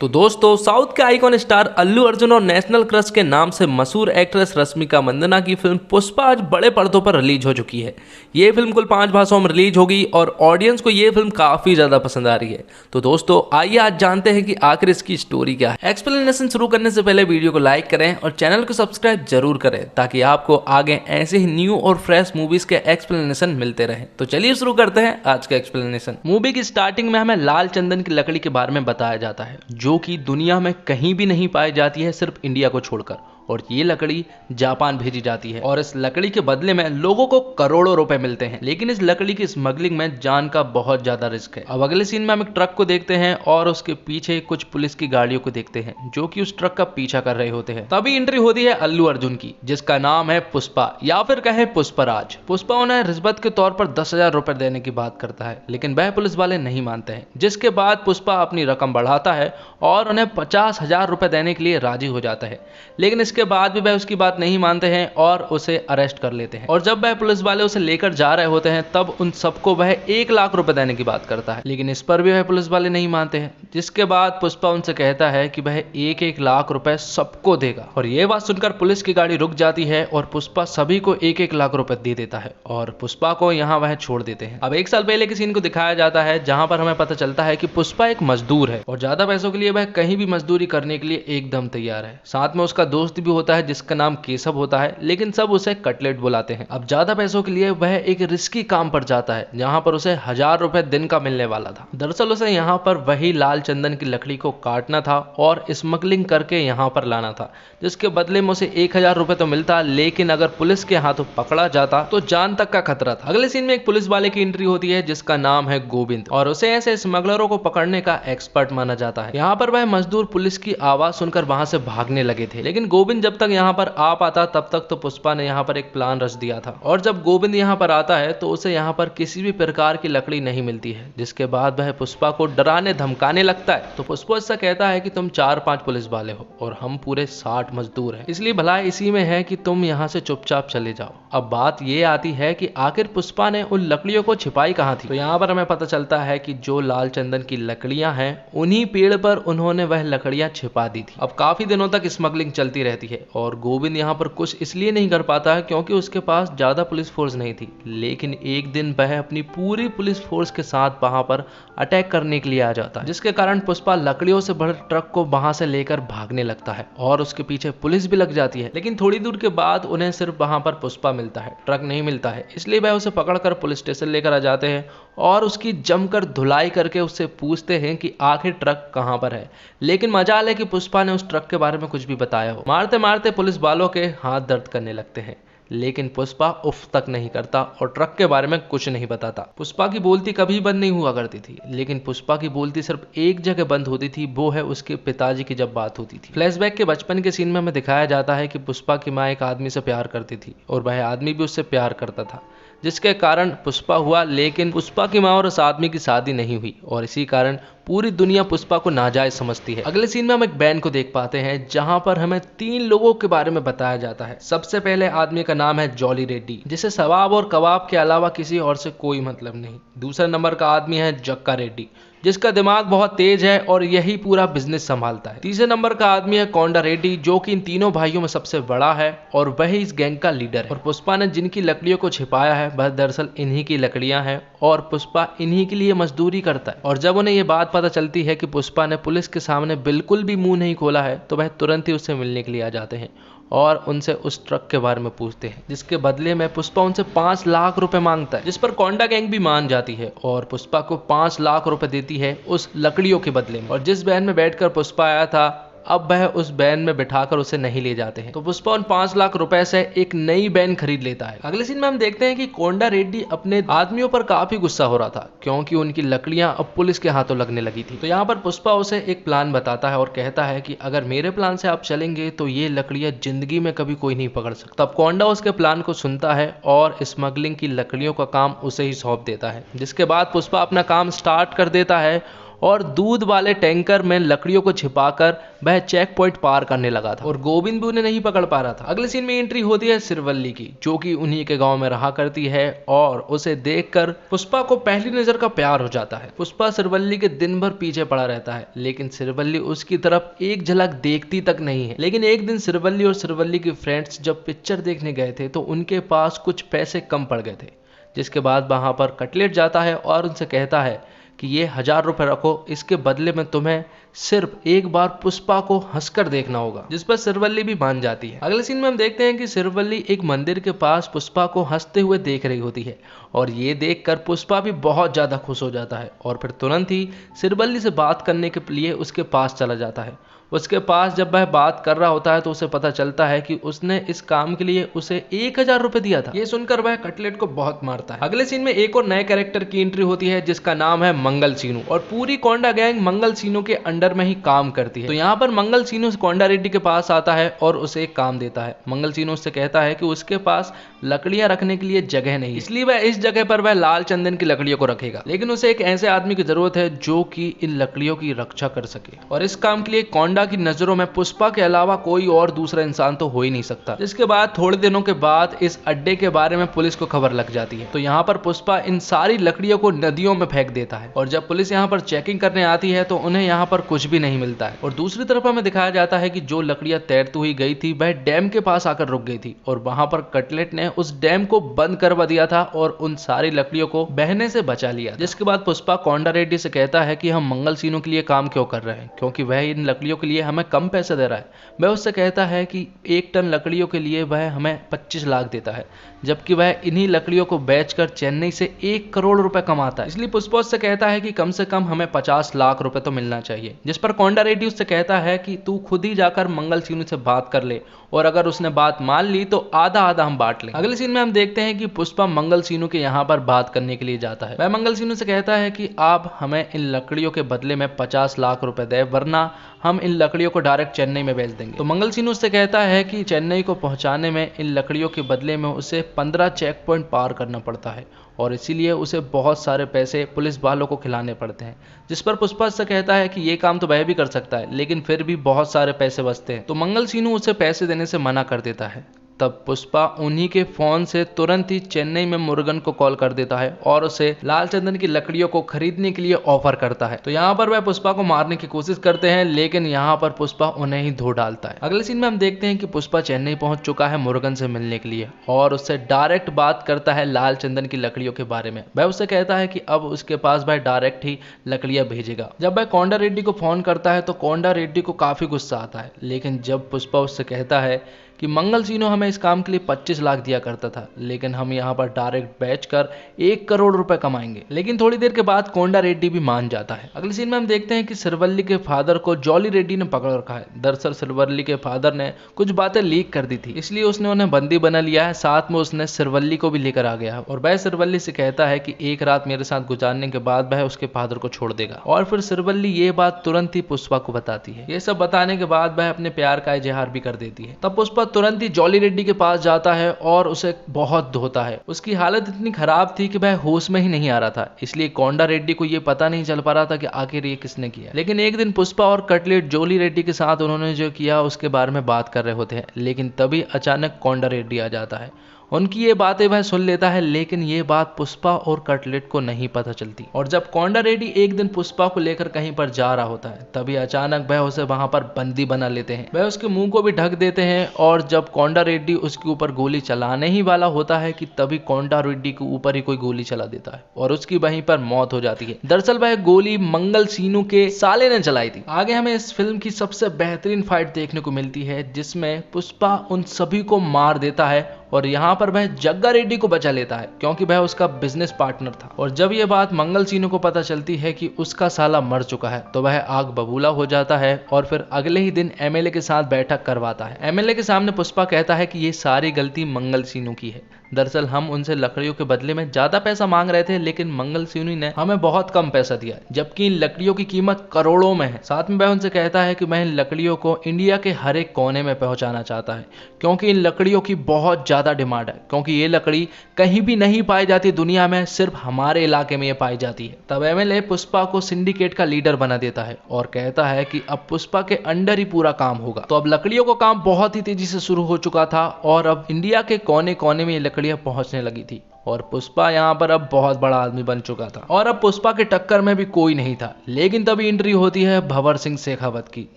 तो दोस्तों, साउथ के आइकॉन स्टार अल्लू अर्जुन और नेशनल क्रश के नाम से मशहूर एक्ट्रेस रश्मिका मंदाना की फिल्म पुष्पा आज बड़े पर्दों पर रिलीज हो चुकी है। ये फिल्म कुल 5 भाषाओं में रिलीज होगी और ऑडियंस को ये फिल्म काफ़ी ज़्यादा पसंद आ रही है। तो दोस्तों, आइए आज जानते हैं कि आखिर इसकी स्टोरी क्या है। एक्सप्लेनेशन शुरू करने से पहले वीडियो को लाइक करें और चैनल को सब्सक्राइब जरूर करें ताकि आपको आगे ऐसे ही न्यू और फ्रेश मूवीज के एक्सप्लेनेशन मिलते रहें। तो चलिए शुरू करते हैं आज का एक्सप्लेनेशन। मूवी की स्टार्टिंग में हमें लाल चंदन की लकड़ी के बारे में बताया जाता है जो कि दुनिया में कहीं भी नहीं पाई जाती है, सिर्फ इंडिया को छोड़कर। और ये लकड़ी जापान भेजी जाती है और इस लकड़ी के बदले में लोगों को करोड़ों रुपए मिलते हैं। लेकिन इस लकड़ी की स्मगलिंग में जान का बहुत ज्यादा रिस्क है। अब अगले सीन में हम एक ट्रक को देखते हैं और उसके पीछे कुछ पुलिस की गाड़ियों को देखते हैं जो कि उस ट्रक का पीछा कर रहे होते हैं। तभी एंट्री होती है अल्लू अर्जुन की, जिसका नाम है पुष्पा या फिर कहे पुष्पराज। पुष्पा उन्हें रिश्वत के तौर पर 10,000 रुपए देने की बात करता है, लेकिन वह पुलिस वाले नहीं मानते हैं। जिसके बाद पुष्पा अपनी रकम बढ़ाता है और उन्हें 50,000 रुपए देने के लिए राजी हो जाता है। लेकिन इसके बाद भी वह उसकी बात नहीं मानते हैं और उसे अरेस्ट कर लेते हैं। और जब वह पुलिस वाले उसे लेकर जा रहे होते हैं तब उन सबको वह 1 लाख रुपए देने की बात करता है, लेकिन इस पर भी वह पुलिस वाले नहीं मानते हैं। जिसके बाद पुष्पा उनसे कहता है कि वह 1-1 लाख रुपए सबको देगा। और यह बात सुनकर पुलिस की गाड़ी रुक जाती है और पुष्पा सभी को 1-1 लाख रुपए दे देता है और पुष्पा को यहाँ वह छोड़ देते हैं। अब 1 साल पहले के सीन को दिखाया जाता है जहां पर हमें पता चलता है कि पुष्पा एक मजदूर है और ज्यादा पैसों के लिए वह कहीं भी मजदूरी करने के लिए एकदम तैयार है। साथ में उसका दोस्त भी होता है जिसका नाम केशव होता है, लेकिन सब उसे कटलेट बुलाते हैं। अब ज्यादा पैसों के लिए वह एक रिस्की काम पर जाता है जहां पर उसे 1,000 रुपए दिन का मिलने वाला था। दरअसल उसे यहाँ पर वही लाल चंदन की लकड़ी को काटना था और स्मगलिंग करके यहाँ पर लाना था, जिसके बदले में उसे 1,000 रुपए तो मिलता, लेकिन अगर पुलिस के हाथों पकड़ा जाता तो जान तक का खतरा था। अगले सीन में एक पुलिस वाले की एंट्री होती है जिसका नाम है गोविंद और उसे ऐसे स्मगलरों को पकड़ने का एक्सपर्ट माना जाता है। यहाँ पर वह मजदूर पुलिस की आवाज सुनकर वहां से भागने लगे थे, लेकिन गोविंद जब तक यहाँ पर आ पाता तब तक तो पुष्पा ने यहाँ पर एक प्लान रच दिया था। और जब गोविंद यहाँ पर आता है तो उसे यहाँ पर किसी भी प्रकार की लकड़ी नहीं मिलती है, जिसके बाद वह पुष्पा को डराने धमकाने लगता है। तो पुष्पा इससे कहता है कि तुम 4-5 पुलिस वाले हो और हम पूरे 60 मजदूर हैं, इसलिए भलाई इसी में है कि तुम यहाँ से चुपचाप चले जाओ। अब बात ये आती है कि आखिर पुष्पा ने उन लकड़ियों को छिपाई कहाँ थी। तो यहाँ पर हमें पता चलता है कि जो लाल चंदन की लकड़ियां हैं उन्हीं पेड़ पर उन्होंने वह लकड़ियां छिपा दी थी। अब काफी दिनों तक स्मगलिंग चलती रहती है और गोविंद यहाँ पर कुछ इसलिए नहीं कर पाता है क्योंकि उसके पास ज्यादा पुलिस फोर्स नहीं थी। लेकिन एक दिन वह अपनी पूरी पुलिस फोर्स के साथ वहां पर अटैक करने के लिए आ जाता है, जिसके कारण पुष्पा लकड़ियों से भरे ट्रक को वहां से लेकर भागने लगता है और उसके पीछे पुलिस भी लग जाती है। लेकिन थोड़ी दूर के बाद उन्हें सिर्फ वहां पर पुष्पा मिलता है, ट्रक नहीं मिलता है। इसलिए वह उसे पकड़कर पुलिस स्टेशन लेकर आ जाते हैं और उसकी जमकर धुलाई करके उससे पूछते हैं कि आखिर ट्रक कहां पर है। लेकिन मजाल है कि पुष्पा ने उस ट्रक के बारे में कुछ भी बताया हो। मारते मारते पुलिस वालों के हाथ दर्द करने लगते हैं, लेकिन पुष्पा उफ तक नहीं करता और ट्रक के बारे में कुछ नहीं बताता। पुष्पा की बोलती कभी बंद नहीं हुआ करती थी, लेकिन पुष्पा की बोलती सिर्फ एक जगह बंद होती थी, वो है उसके पिताजी की जब बात होती थी। फ्लैशबैक के बचपन के सीन में हमें दिखाया जाता है कि पुष्पा की माँ एक आदमी से प्यार करती थी और वह आदमी भी उससे प्यार करता था, जिसके कारण पुष्पा हुआ। लेकिन पुष्पा की माँ और उस आदमी की शादी नहीं हुई और इसी कारण पूरी दुनिया पुष्पा को नाजायज समझती है। अगले सीन में हम एक बैंड को देख पाते हैं जहां पर हमें 3 लोगों के बारे में बताया जाता है। सबसे पहले आदमी का नाम है जॉली रेड्डी, जिसे शराब और कबाब के अलावा किसी और से कोई मतलब नहीं। दूसरे नंबर का आदमी है जक्का रेड्डी, जिसका दिमाग बहुत तेज है और यही पूरा बिजनेस संभालता है। तीसरे नंबर का आदमी है कोंडा रेड्डी, जो कि इन तीनों भाइयों में सबसे बड़ा है और वही इस गैंग का लीडर है। और पुष्पा ने जिनकी लकड़ियों को छिपाया है वह दरअसल इन्हीं की लकड़ियां हैं और पुष्पा इन्हीं के लिए मजदूरी करता है। और जब उन्हें यह बात पता चलती है कि पुष्पा ने पुलिस के सामने बिल्कुल भी मुंह नहीं खोला है तो वह तुरंत ही उससे मिलने के लिए आ जाते हैं और उनसे उस ट्रक के बारे में पूछते हैं, जिसके बदले में पुष्पा उनसे 5 लाख रुपए मांगता है, जिस पर कोंडा गैंग भी मान जाती है और पुष्पा को 5 लाख रुपए देती है उस लकड़ियों के बदले में। और जिस वैन में बैठकर पुष्पा आया था अब वह उस वैन में बिठाकर उसे नहीं ले जाते हैं। तो पुष्पा उन 5 लाख रुपए से एक नई वैन खरीद लेता है। अगले सीन में हम देखते हैं कि कोंडा रेड्डी अपने आदमियों पर काफी गुस्सा हो रहा था क्योंकि उनकी लकड़ियां अब पुलिस के हाथों लगने लगी थी। तो यहाँ पर पुष्पा उसे एक प्लान बताता है और कहता है कि अगर मेरे प्लान से आप चलेंगे तो ये लकड़ियां जिंदगी में कभी कोई नहीं पकड़ सकता। तब कोंडा उसके प्लान को सुनता है और स्मगलिंग की लकड़ियों का काम उसे ही सौंप देता है, जिसके बाद पुष्पा अपना काम स्टार्ट कर देता है और दूध वाले टैंकर में लकड़ियों को छिपाकर वह चेक पॉइंट पार करने लगा था और गोविंद भी उन्हें नहीं पकड़ पा रहा था। अगले सीन में एंट्री होती है सिरवल्ली की, जो कि उन्हीं के गांव में रहा करती है और उसे देखकर पुष्पा को पहली नजर का प्यार हो जाता है। पुष्पा सिरवल्ली के दिन भर पीछे पड़ा रहता है, लेकिन सिरवल्ली उसकी तरफ एक झलक देखती तक नहीं है। लेकिन एक दिन सिरवल्ली और सिरवल्ली के फ्रेंड्स जब पिक्चर देखने गए थे तो उनके पास कुछ पैसे कम पड़ गए थे, जिसके बाद वहां पर कटलेट जाता है और उनसे कहता है कि ये 1000 रुपए रखो, इसके बदले में तुम्हें सिर्फ एक बार पुष्पा को हंसकर देखना होगा, जिस पर सिरवल्ली भी मान जाती है। अगले सीन में हम देखते हैं कि सिरवल्ली एक मंदिर के पास पुष्पा को हंसते हुए देख रही होती है और ये देखकर पुष्पा भी बहुत ज्यादा खुश हो जाता है और फिर तुरंत ही सिरवल्ली से बात करने के लिए उसके पास चला जाता है। उसके पास जब वह बात कर रहा होता है तो उसे पता चलता है कि उसने इस काम के लिए उसे 1000 रुपए दिया था। ये सुनकर वह कटलेट को बहुत मारता है। अगले सीन में एक और नए कैरेक्टर की एंट्री होती है जिसका नाम है मंगल सीनू और पूरी कोंडा गैंग मंगल सीनू के अंडर में ही काम करती है। तो यहाँ पर मंगल सीनू कोंडा रेड्डी के पास आता है और उसे एक काम देता है। मंगल सीनू उससे कहता है कि उसके पास लकड़ियां रखने के लिए जगह नहीं, इसलिए वह इस जगह पर वह लाल चंदन की लकड़ियों को रखेगा, लेकिन उसे एक ऐसे आदमी की जरूरत है जो कि इन लकड़ियों की रक्षा कर सके और इस काम के लिए कोंडा की नजरों में पुष्पा के अलावा कोई और दूसरा इंसान तो हो ही नहीं सकता। जिसके बाद थोड़े दिनों के बाद इस अड्डे के बारे में पुलिस को खबर लग जाती है। तो यहाँ पर पुष्पा इन सारी लकड़ियों को नदियों में फेंक देता है और जब पुलिस यहाँ पर चेकिंग करने आती है तो उन्हें यहाँ पर कुछ भी नहीं मिलता है। और दूसरी तरफ हमें दिखाया जाता है कि जो लकड़ियां तैरती हुई गई थी वह डैम के पास आकर रुक गई थी और वहां पर कटलेट ने उस डैम को बंद करवा दिया था और उन सारी लकड़ियों को बहने से बचा लिया। जिसके बाद पुष्पा कोंडा रेड्डी से कहता है कि हम मंगल सीनू के लिए काम क्यों कर रहे हैं, क्योंकि वह इन लकड़ियों के लिए हमें कम पैसे दे रहा है। वह उससे कहता है कि 1 टन लकड़ियों के लिए वह हमें 25 लाख देता है, जबकि वह इन्हीं लकड़ियों को बेचकर चेन्नई से 1 करोड़ रुपए कमाता है। इसलिए पुष्पा उससे कहता है कि कम से कम हमें 50 लाख रुपए तो मिलना चाहिए। जिस पर कोंडा रेड्डी उससे कहता है कि तू खुद ही जाकर मंगल सीनू से बात कर ले और अगर उसने बात मान ली तो आधा आधा हम बांट लेंगे। अगले सीन में हम देखते हैं कि पुष्पा मंगल सीनू के यहाँ पर बात करने के लिए जाता है। वह मंगल सीनू से कहता है कि आप हमें इन लकड़ियों के बदले में 50 लाख रुपए दे, वरना हम इन लकड़ियों को डायरेक्ट चेन्नई में बेच देंगे। तो मंगल सीनू उससे कहता है कि चेन्नई को पहुंचाने में इन लकड़ियों के बदले में उसे 15 चेक पॉइंट पार करना पड़ता है और इसीलिए उसे बहुत सारे पैसे पुलिस वालों को खिलाने पड़ते हैं। जिस पर पुष्पा से कहता है कि ये काम तो वह भी कर सकता है, लेकिन फिर भी बहुत सारे पैसे बचते हैं। तो मंगल सीनू उसे पैसे देने से मना कर देता है। तब पुष्पा उन्हीं के फोन से तुरंत ही चेन्नई में मुरुगन को कॉल कर देता है और उसे लाल चंदन की लकड़ियों को खरीदने के लिए ऑफर करता है। तो यहाँ पर वह पुष्पा को मारने की कोशिश करते हैं, लेकिन यहाँ पर पुष्पा उन्हें ही धो डालता है। अगले सीन में हम देखते हैं कि पुष्पा चेन्नई पहुंच चुका है मुरुगन से मिलने के लिए और उससे डायरेक्ट बात करता है लाल चंदन की लकड़ियों के बारे में। वह उससे कहता है कि अब उसके पास वह डायरेक्ट ही लकड़ियां भेजेगा। जब वह कोंडा रेड्डी को फोन करता है तो कोंडा रेड्डी को काफी गुस्सा आता है, लेकिन जब पुष्पा उससे कहता है कि मंगल सीनू हमें इस काम के लिए 25 लाख दिया करता था, लेकिन हम यहाँ पर डायरेक्ट बेचकर 1 करोड़ रुपए कमाएंगे। लेकिन थोड़ी देर के बाद कोंडा रेड्डी भी मान जाता है। अगले सीन में हम देखते हैं कि सिरवल्ली के फादर को जॉली रेड्डी ने पकड़ रखा है। दरअसल सिरवल्ली के फादर ने कुछ बातें लीक कर दी थी, इसलिए उसने उन्हें बंदी बना लिया है। साथ में उसने सिरवल्ली को भी लेकर आ गया है और वह सिरवल्ली से कहता है कि एक रात मेरे साथ गुजारने के बाद वह उसके फादर को छोड़ देगा। और फिर सिरवल्ली ये बात तुरंत ही पुष्पा को बताती है। ये सब बताने के बाद वह अपने प्यार का इजहार भी कर देती है। तब पुष्पा तुरंत ही जॉली रेड्डी के पास जाता है और उसे बहुत धोता है। उसकी हालत इतनी खराब थी कि वह होश में ही नहीं आ रहा था, इसलिए कोंडा रेड्डी को यह पता नहीं चल पा रहा था कि आखिर ये किसने किया। लेकिन एक दिन पुष्पा और कटलेट जॉली रेड्डी के साथ उन्होंने जो किया उसके बारे में बात कर रहे होते हैं, लेकिन तभी अचानक कोंडा रेड्डी आ जाता है। उनकी ये बातें वह सुन लेता है, लेकिन ये बात पुष्पा और कटलेट को नहीं पता चलती। और जब कोंडा रेड्डी एक दिन पुष्पा को लेकर कहीं पर जा रहा होता है, तभी अचानक वह उसे वहां पर बंदी बना लेते हैं। वह उसके मुंह को भी ढक देते हैं और जब कोंडा रेड्डी उसके ऊपर गोली चलाने ही वाला होता है कि तभी कोंडा रेड्डी के ऊपर ही कोई गोली चला देता है और उसकी वहीं पर मौत हो जाती है। दरअसल वह गोली मंगल सीनू के साले ने चलाई थी। आगे हमें इस फिल्म की सबसे बेहतरीन फाइट देखने को मिलती है, जिसमें पुष्पा उन सभी को मार देता है और यहाँ पर वह जग्गा रेड्डी को बचा लेता है, क्योंकि वह उसका बिजनेस पार्टनर था। और जब यह बात मंगल सीनू को पता चलती है कि उसका साला मर चुका है, तो वह आग बबूला हो जाता है और फिर अगले ही दिन एमएलए के साथ बैठक करवाता है। एमएलए के सामने पुष्पा कहता है कि ये सारी गलती मंगल सीनू की है। दरअसल हम उनसे लकड़ियों के बदले में ज्यादा पैसा मांग रहे थे, लेकिन मंगल सिवनी ने हमें बहुत कम पैसा दिया, जबकि इन लकड़ियों की कीमत करोड़ों में है। साथ में वह उनसे कहता है कि वह इन लकड़ियों को इंडिया के हर एक कोने में पहुंचाना चाहता है, क्योंकि इन लकड़ियों की बहुत ज्यादा डिमांड है, क्योंकि ये लकड़ी कहीं भी नहीं पाई जाती दुनिया में, सिर्फ हमारे इलाके में ये पाई जाती है। तब एमएलए पुष्पा को सिंडिकेट का लीडर बना देता है और कहता है कि अब पुष्पा के अंडर ही पूरा काम होगा। तो अब लकड़ियों का काम बहुत ही तेजी से शुरू हो चुका था और अब इंडिया के कोने कोने में ये लकड़ियां पहुंचने लगी थी और पुष्पा यहाँ पर अब बहुत बड़ा आदमी बन चुका था और अब पुष्पा के टक्कर में भी कोई नहीं था। लेकिन तभी एंट्री होती है भंवर सिंह शेखावत की,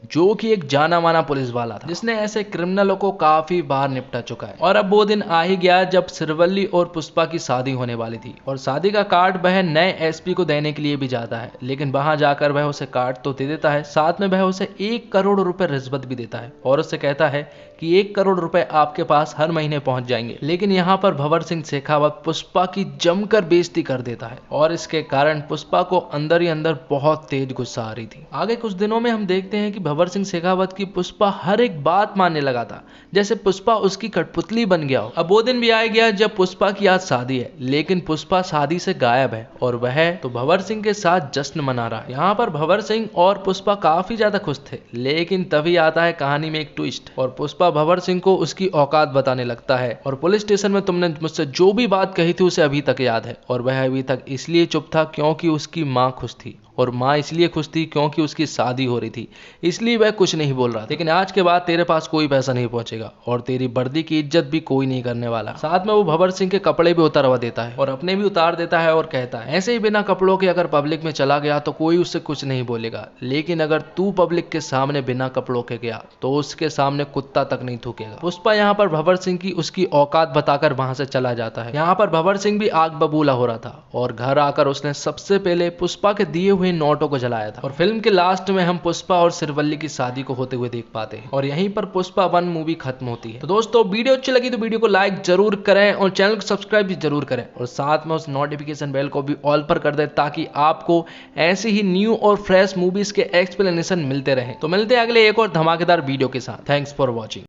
जो कि एक जाना माना पुलिस वाला था, जिसने ऐसे क्रिमिनलों को काफी बार निपटा चुका है। और अब वो दिन आ ही गया जब सिरवल्ली और पुष्पा की शादी होने वाली थी और शादी का कार्ड वह नए एसपी को देने के लिए भी जाता है, लेकिन वहां जाकर वह उसे कार्ड तो दे देता है, साथ में वह उसे 1 करोड़ रुपए रिश्वत भी देता है और उससे कहता है कि 1 करोड़ रुपए आपके पास हर महीने पहुंच जाएंगे। लेकिन यहाँ पर भंवर सिंह शेखावत पुष्पा की जमकर बेइज्जती कर देता है और इसके कारण पुष्पा को अंदर ही अंदर बहुत तेज गुस्सा आ रही थी। आगे कुछ दिनों में हम देखते हैं कि भंवर सिंह शेखावत की पुष्पा हर एक बात मानने लगा था, जैसे पुष्पा उसकी कठपुतली बन गया हो। अब वो दिन भी आ गया जब पुष्पा की आज शादी है, लेकिन पुष्पा शादी से गायब है और वह तो भंवर सिंह के साथ जश्न मना रहा है। यहाँ पर भंवर सिंह और पुष्पा काफी ज्यादा खुश थे, लेकिन तभी आता है कहानी में एक ट्विस्ट और पुष्पा भंवर सिंह को उसकी औकात बताने लगता है और पुलिस स्टेशन में तुमने मुझसे जो भी बात कही थी उसे अभी तक याद है। और वह अभी तक इसलिए चुप था क्योंकि उसकी माँ खुश थी और माँ इसलिए खुश थी क्योंकि उसकी शादी हो रही थी, इसलिए वह कुछ नहीं बोल रहा। लेकिन आज के बाद तेरे पास कोई पैसा नहीं पहुंचेगा और तेरी वर्दी की इज्जत भी कोई नहीं करने वाला। साथ में वो भंवर सिंह के कपड़े भी उतारवा देता है और अपने भी उतार देता है और कहता है ऐसे ही बिना कपड़ों के अगर पब्लिक में चला गया तो कोई उससे कुछ नहीं बोलेगा, लेकिन अगर तू पब्लिक के सामने बिना कपड़ों के गया तो उसके सामने कुत्ता तक नहीं थूकेगा। पुष्पा यहाँ पर भंवर सिंह की उसकी औकात बताकर वहां से चला जाता है। यहाँ पर भंवर सिंह भी आग बबूला हो रहा था और घर आकर उसने सबसे पहले पुष्पा के दिए हुए नोटों को जलाया था। और फिल्म के लास्ट में हम पुष्पा और सिरवल्ली की शादी को होते हुए देख पाते हैं और यहीं पर पुष्पा 1 मूवी खत्म होती है। तो दोस्तों वीडियो अच्छी लगी तो वीडियो को लाइक जरूर करें और चैनल को सब्सक्राइब भी जरूर करें और साथ में उस नोटिफिकेशन बेल को भी ऑल पर कर दें ताकि आपको ऐसी ही न्यू और फ्रेश मूवीज के एक्सप्लेनेशन मिलते रहे। तो मिलते हैं अगले एक और धमाकेदार वीडियो के साथ। Thanks for watching.